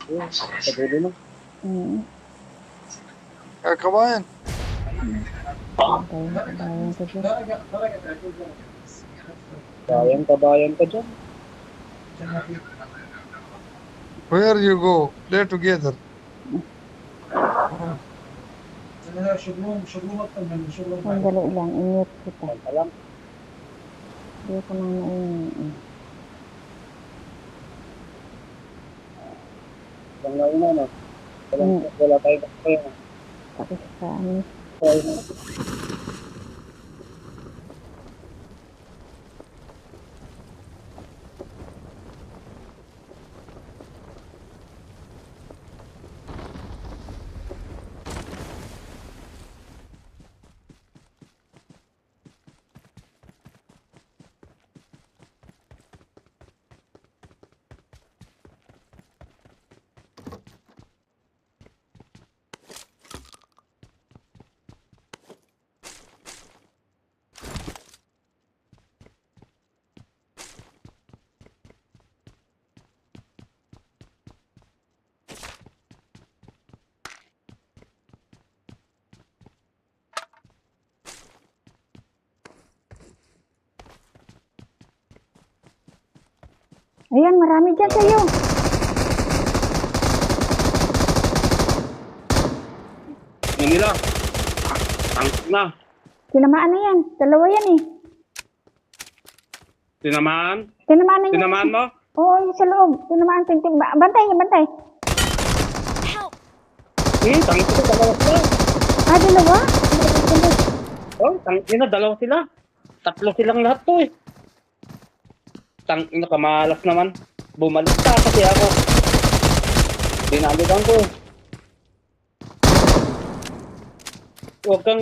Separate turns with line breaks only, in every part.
Sa dulo na.
Kabayan.
Kabayan ka dyan.
Where you go? Play together.
Sandali lang, i-mute kita.
Kanta lang.
Hindi ko na naingin.
Lang na una, no? Wala tayo kaya.
Tapos sa ano. Ayan, marami dyan sa'yo.
Yung nila. Tangk na.
Tinamaan na yan. Dalawa yan eh.
Tinamaan?
Tinamaan na yan.
Tinamaan mo?
Oo, yung sa loob. Tinamaan. Bantay, bantay.
Tangk na, dalawa sila.
Ah, dalawa?
Tangk na, dalawa sila. Tatlo silang lahat to eh. Tangk na, kamalas naman. Bumalik ka kasi ako. Dinalikan ko. Huwag kang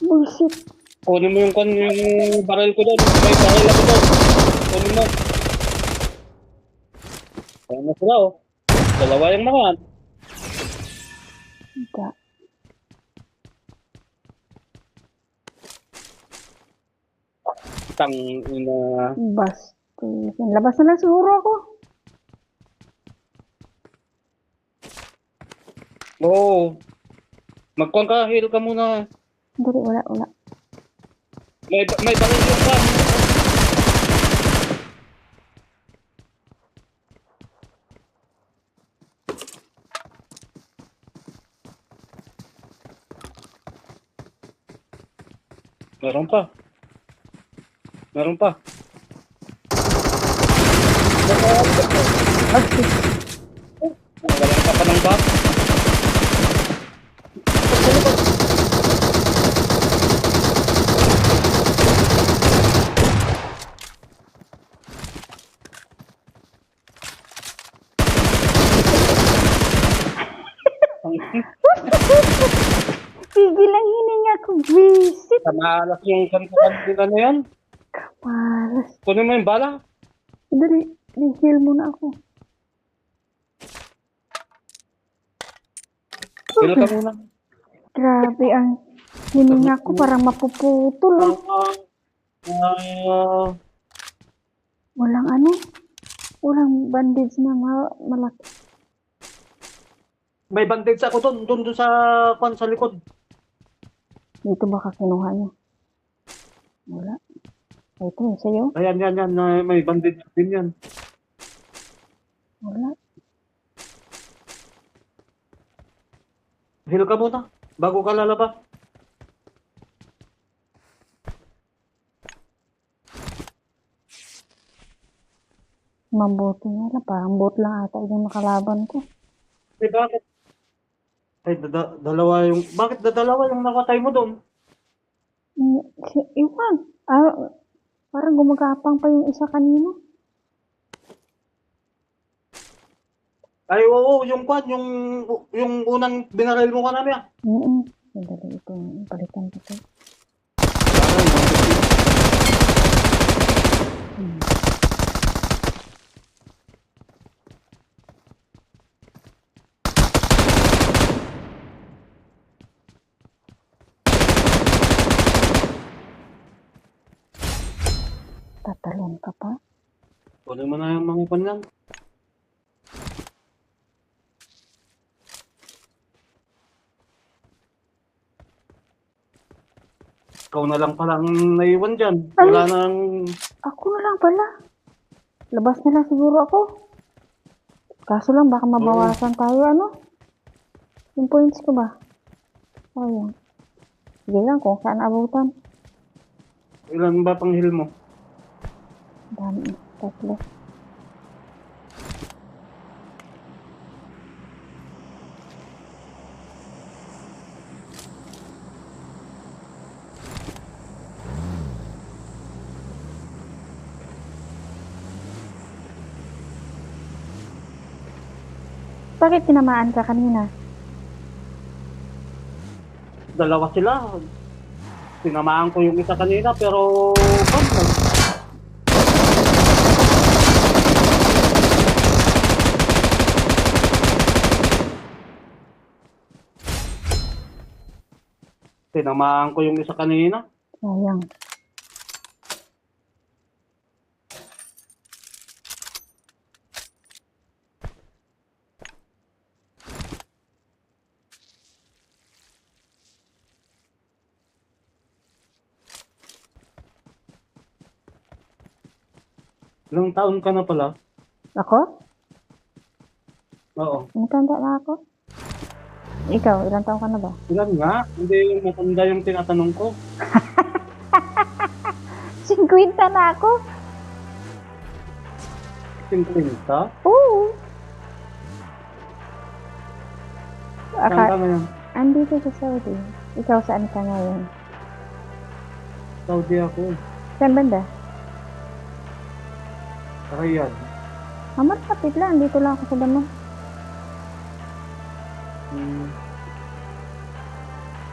Bullshit.
kunin mo yung baril ko doon. May baril ako doon. Kunin mo. Ayan na sila oh. Dalawa yung mga.
Hindi.
Tang ina.
Basti. Labas na lang siguro ako.
Oo. Magkuhan ka, heal ka muna.
Hindi, wala.
May baril yung ka. Meron pa. Meron pa. Walang ka pa ng bat.
Tigil lang hininga ko. Visit.
Kamalas yung kanto-kanto na yan.
Malas.
Kunin mo yung bala.
Dali. Nihil muna ako.
Heal ka muna.
Grabe ang hininga ko. Parang mapuputol. Walang ano. Walang bandage na malaki.
May bandage ako doon sa sa likod.
Dito baka kinuha niya. Wala. Ito yung sa'yo.
Ayan, may bandage din yan.
Wala.
Heal ka muna, bago ka lalabas.
Mabuti nga lang. Parang bot lang ata yung nakalaban ko.
Eh, bakit? Ay, dalawa yung... Bakit dalawa yung nakatay mo doon?
Iwan. Parang gumagapang pa yung isa kanina.
Ay, oo, yung kwan, yung unang binaril mo ka namin.
Sandali ito. Palitan ko ito. Tatalon ka pa?
Kunin mo na yung mga panyan. Ikaw na lang pala ang naiwan dyan. Wala nang...
Ako na lang pala. Labas na lang siguro ako. Kaso lang, baka mabawasan tayo, ano? Yung points ko ba? Ayun. Sige lang kung saan abutan.
Ilan ba pang heal mo?
Dami. Tatlo. Bakit tinamaan ka kanina?
Dalawa sila. Tinamaan ko yung isa kanina pero... Tinamaan ko yung isa kanina.
Sayang.
Ilang taon ka na pala?
Ako?
Oo.
Matanda na ako. Ikaw, ilang taon ka na ba?
Ilan nga? Hindi yung matanda yung tinatanong ko.
50 na ako?
50?
Oo.
Saan ka
Aka,
ngayon?
andito sa Saudi. Ikaw saan ka ngayon?
Saudi ako.
Saan banda?
Sa Riyadh.
Amat kapit lang. Dito lang ako sa Bano.
Hmm.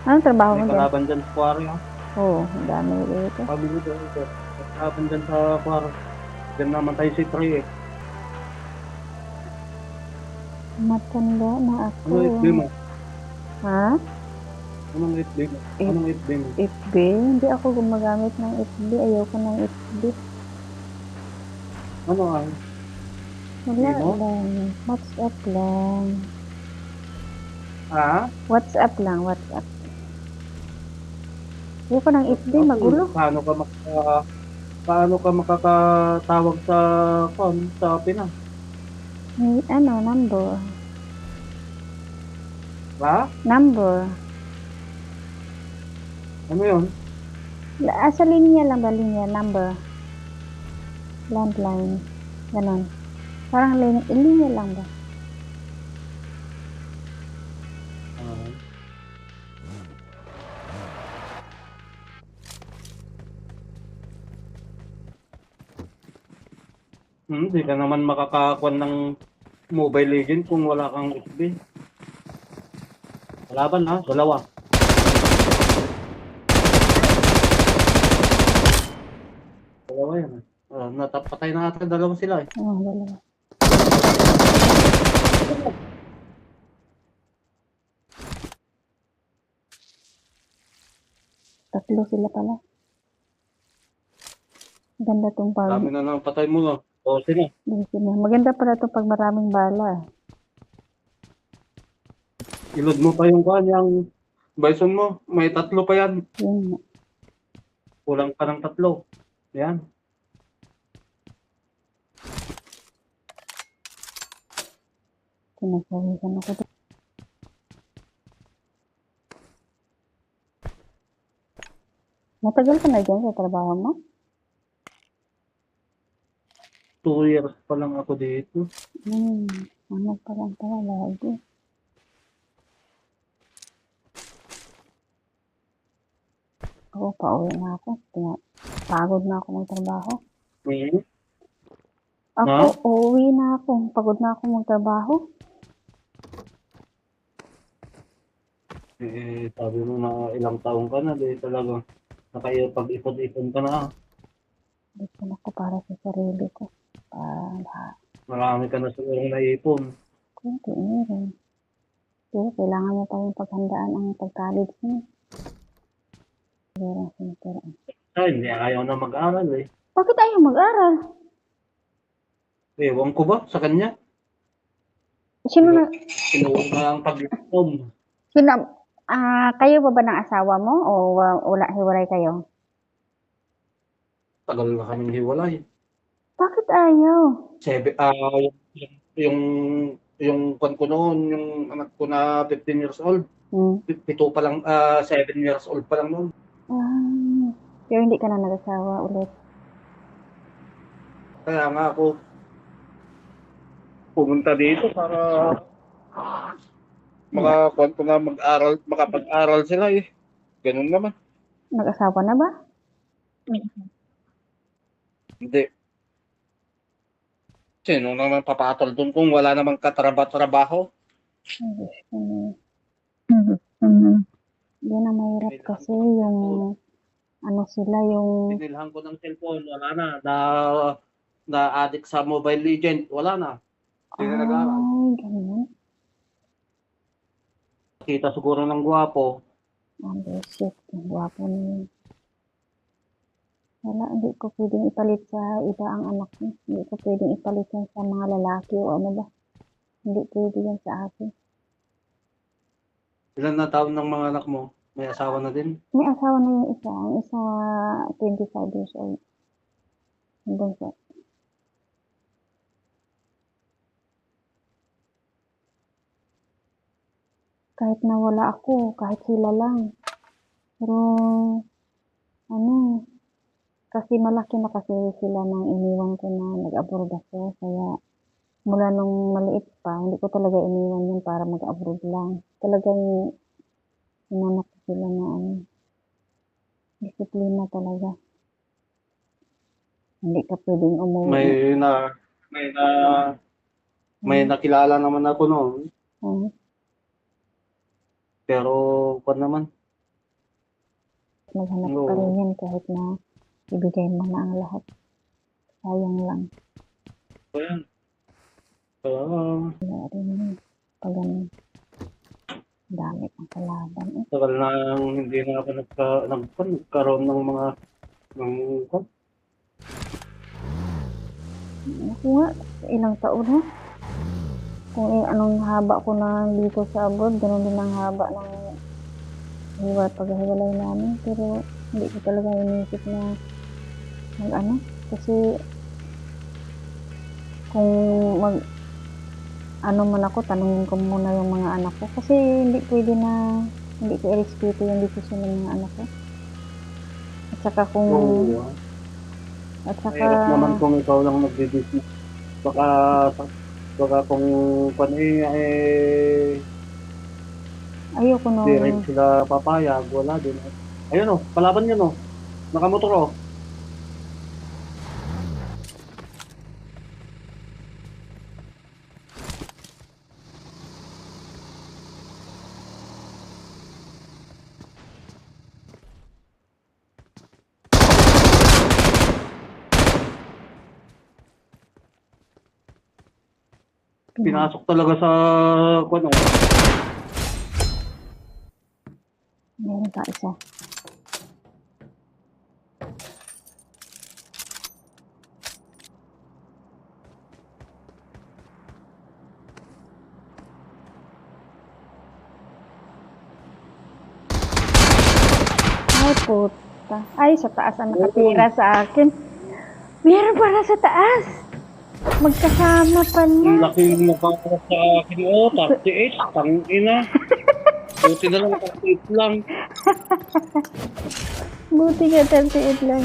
Anong trabaho mo
May
dyan?
kalaban dyan sa Quarry ha.
Oo, ang dami dito.
Sabi ko dyan. May kalaban dyan sa Quarry. Dyan naman tayo si Trey eh.
Matanda na ako.
Ano FB mo?
Ha?
Anong FB mo? Anong FB mo?
FB? Hindi ako gumagamit ng FB. Ayoko ng FB.
Ano ay?
Wala
Hindi mo?
lang. WhatsApp lang.
Ha?
WhatsApp lang. WhatsApp. Ayoko ng FB. Magulo.
Paano ka makakatawag sa phone sa Pinas?
May number.
Ha?
Number.
Ano yun?
Sa linya lang ba? Linya. Number. Landline. Ganon. Parang linya lang ba?
Hindi ka naman makakakuan ng Mobile Legends kung wala kang FB. Kalaban ha? Dalawa. Dalawa yan. Patay na ata dalawa sila eh.
Oo, dalawa. Tatlo sila pala. Maganda tong pag...
Dami na nang patay mo no. O sino?
Maganda pala tong pag maraming bala.
Ilod mo pa yung kanyang bison mo. May tatlo pa yan.
Yun.
Kulang pa ng tatlo. Yan.
Sinasawisan ako doon. Matagal ka na dyan sa trabaho mo?
2 years pa lang ako dito.
Ano pa lang pala lagi. Ako, pauwi na ako. Pagod na ako magtrabaho. Ako, uuwi na ako. Pagod na ako magtrabaho.
Sabi mo na ilang taong ka na. Di talaga nakapag-ipon-ipon ka na.
Gusto na ko para sa sarili ko.
Marami ka na siguro naipon.
Kunti meron. Pero kailangan mo tayong paghandaan ang pag-college niya.
Hindi ayaw na mag-aral eh.
Bakit ayaw mag-aral?
Ewan ko ba sa kanya?
Sino na,
Inuuna ang pag-inom.
sino, kayo ba ng asawa mo o wala, hiwalay kayo?
Tagal na kaming hiwalay.
Bakit ayaw?
Yung yung kwan ko noon, yung anak ko na 15 years old,
Hmm.
7 years old pa lang noon.
Pero hindi ka na nag-asawa ulit.
Kaya nga ako pumunta dito para kwan ko na makapag-aral sila eh. Ganun naman.
Nag-asawa na ba?
Hindi. Sino naman papatol doon kung wala namang katrabaho?
Ay, Diyos ko. Yun ang mahirap kasi yung ano sila yung
Binilhan ko ng cellphone, wala na. Na-addict sa Mobile Legend, wala na. Hindi na nag-aaral.
ay ganun.
Kita siguro ng gwapo.
Ang bullshit. Ang gwapo niya. Wala, hindi ko pwedeng ipalit sa iba ang anak ko. Hindi ko pwedeng ipalit yan sa mga lalaki o ano ba. Hindi pwede yan sa akin.
Ilan na taon ng mga anak mo? May asawa na din?
May asawa na yung isa. Ang isa 25 years old. Hanggang sa kahit nawala ako, kahit sila lang. Pero, ano, kasi malaki na kasi sila nang iniwan ko na nag-abroad ako. Kaya, mula nung maliit pa, hindi ko talaga iniwan yun para mag-abroad lang. Talagang, inano ko sila na ano, disiplina talaga. Hindi ka pwedeng umuwi.
May nakilala naman ako noon.
Hmm.
Pero, kung naman,
Maghanap
Oo.
pa rin yan kahit na ibigay mo na ang lahat. Sayang lang.
ayan.
Wala rin yun. Pag ano, dami pang kalaban.
Tagal na hindi na ako nagkaroon ng mga
Ako nga, ilang taon ha? Kung anong haba ko na dito sa abroad, ganun din ang haba ng paghiwalay namin. Pero hindi ko talaga inisip na ano. Kasi kung ano man ako, tanungin ko muna yung mga anak ko. Kasi hindi pwede na hindi ko i-respeto yung desisyon ng mga anak ko. At saka kung
mahirap naman kung ikaw lang nagbe-business. Baka kung
ayoko nung
di rin sila papayag, wala din. Ayun o, palaban yun o. Nakamotor o. Pinasok talaga sa
meron pa isa. Ay, puta. Ay, sa taas ang nakatira sa akin. Meron pala sa taas. Magkasama
Ang
pala.
laking mukha ko sa akin o, 38, tangina. Buti na lang 38 lang.
Buti ka 38 lang.